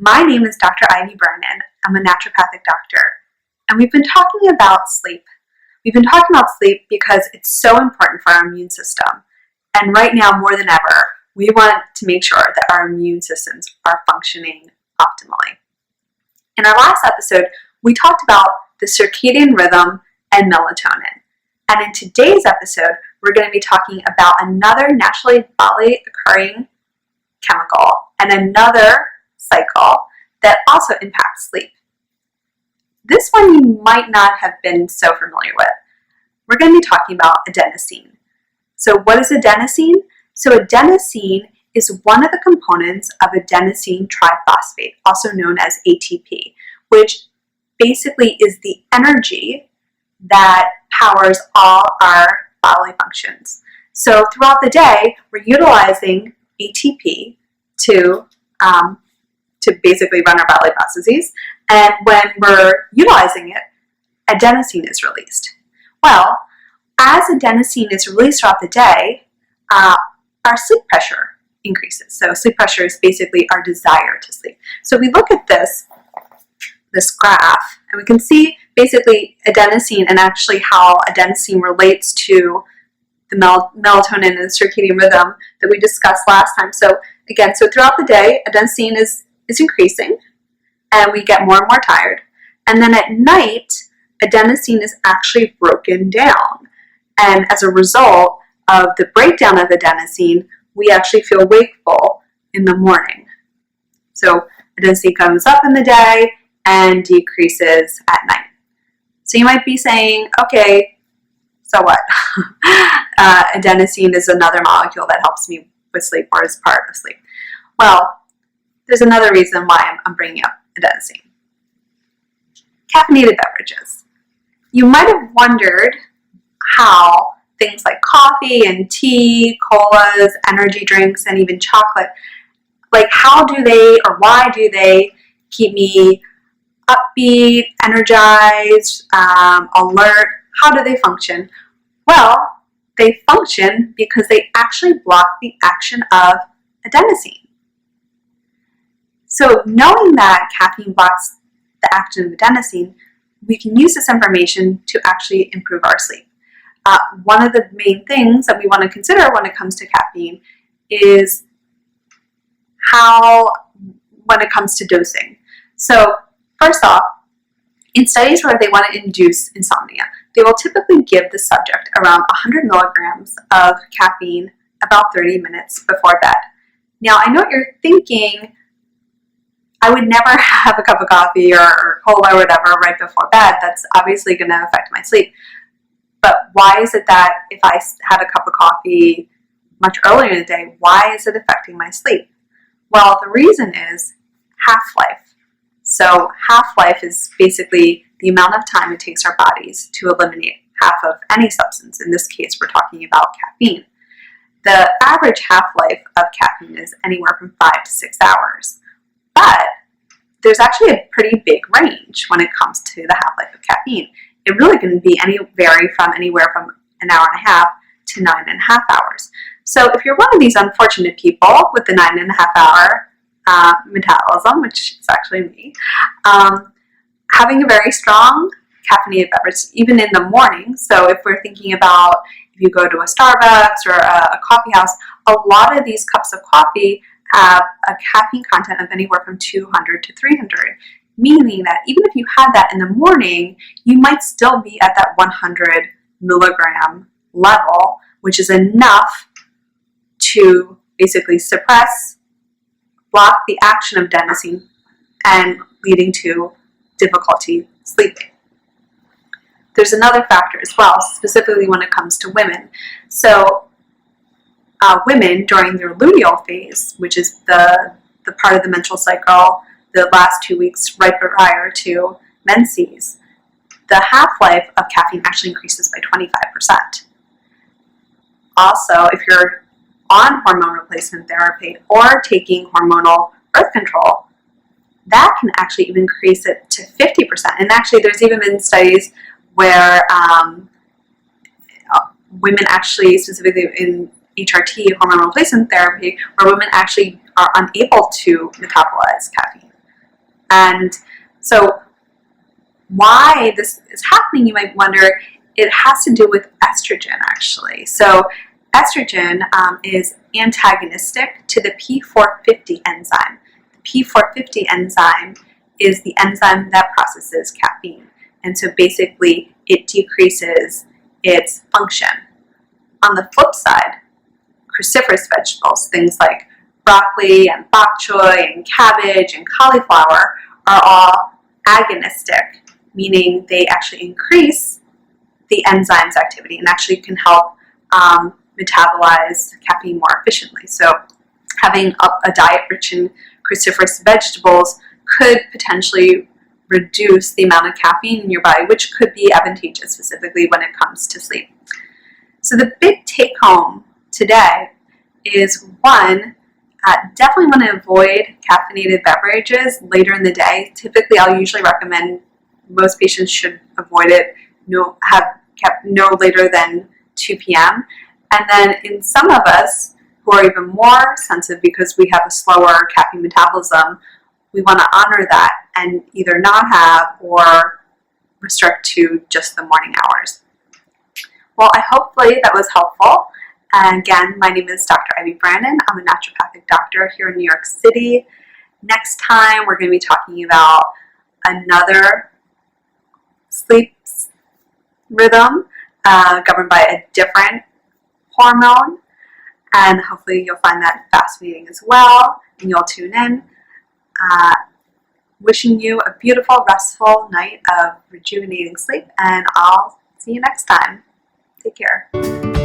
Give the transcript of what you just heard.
My name is Dr. Ivy Branin. I'm a naturopathic doctor, and we've been talking about sleep. We've been talking about sleep because it's so important for our immune system. And right now, more than ever, we want to make sure that our immune systems are functioning optimally. In our last episode, we talked about the circadian rhythm and melatonin. And in today's episode, we're going to be talking about another naturally bodily occurring chemical and another cycle that also impacts sleep. This one you might not have been so familiar with. We're going to be talking about adenosine. So what is adenosine? So adenosine is one of the components of adenosine triphosphate, also known as ATP, which basically is the energy that powers all our bodily functions. So throughout the day, we're utilizing ATP to basically run our bodily processes, and when we're utilizing it, adenosine is released. Well, as adenosine is released throughout the day, our sleep pressure increases. So sleep pressure is basically our desire to sleep. So we look at this graph, and we can see basically adenosine and actually how adenosine relates to the melatonin and the circadian rhythm that we discussed last time. So again, throughout the day, adenosine is increasing, and we get more and more tired. And then at night, adenosine is actually broken down. And as a result of the breakdown of adenosine, we actually feel wakeful in the morning. So adenosine comes up in the day and decreases at night. So you might be saying, okay, so what? Adenosine is another molecule that helps me with sleep or is part of sleep. Well, there's another reason why I'm bringing up adenosine. Caffeinated beverages. You might have wondered how things like coffee and tea, colas, energy drinks, and even chocolate, like how do they or why do they keep me upbeat, energized, alert? How do they function? Well, they function because they actually block the action of adenosine. So knowing that caffeine blocks the action of adenosine, we can use this information to actually improve our sleep. One of the main things that we want to consider when it comes to caffeine is when it comes to dosing. So first off, in studies where they want to induce insomnia, they will typically give the subject around 100 milligrams of caffeine about 30 minutes before bed. Now, I know what you're thinking, I would never have a cup of coffee or cola or whatever right before bed. That's obviously going to affect my sleep. But why is it that if I had a cup of coffee much earlier in the day, why is it affecting my sleep? Well, the reason is half-life. So half-life is basically the amount of time it takes our bodies to eliminate half of any substance. In this case, we're talking about caffeine. The average half-life of caffeine is anywhere from 5 to 6 hours. But there's actually a pretty big range when it comes to the half-life of caffeine. It really can vary from anywhere from an hour and a half to 9.5 hours. So if you're one of these unfortunate people with the 9.5 hour metabolism, which is actually me, having a very strong caffeinated beverage, even in the morning. So if we're thinking about if you go to a Starbucks or a coffee house, a lot of these cups of coffee have a caffeine content of anywhere from 200 to 300, meaning that even if you had that in the morning, you might still be at that 100 milligram level, which is enough to basically block the action of adenosine and leading to difficulty sleeping. There's another factor as well, specifically when it comes to women. So women during their luteal phase, which is the part of the menstrual cycle, the last 2 weeks right prior to menses, the half-life of caffeine actually increases by 25%. Also, if you're on hormone replacement therapy or taking hormonal birth control, that can actually even increase it to 50%. And actually, there's even been studies where women actually, specifically in HRT, hormone replacement therapy, where women actually are unable to metabolize caffeine. And so why this is happening, you might wonder, it has to do with estrogen actually. So estrogen is antagonistic to the P450 enzyme. The P450 enzyme is the enzyme that processes caffeine. And so basically it decreases its function. On the flip side, cruciferous vegetables, things like broccoli and bok choy and cabbage and cauliflower, are all agonistic, meaning they actually increase the enzyme's activity and actually can help metabolize caffeine more efficiently. So having a diet rich in cruciferous vegetables could potentially reduce the amount of caffeine in your body, which could be advantageous specifically when it comes to sleep. So the big take home today is one, definitely want to avoid caffeinated beverages later in the day. Typically, I'll usually recommend most patients should avoid it, have kept no later than 2 p.m. And then in some of us who are even more sensitive because we have a slower caffeine metabolism, we want to honor that and either not have or restrict to just the morning hours. Well, hopefully that was helpful. And again, my name is Dr. Ivy Branin. I'm a naturopathic doctor here in New York City. Next time, we're going to be talking about another sleep rhythm governed by a different hormone. And hopefully you'll find that fascinating as well, and you'll tune in. Wishing you a beautiful, restful night of rejuvenating sleep, and I'll see you next time. Take care.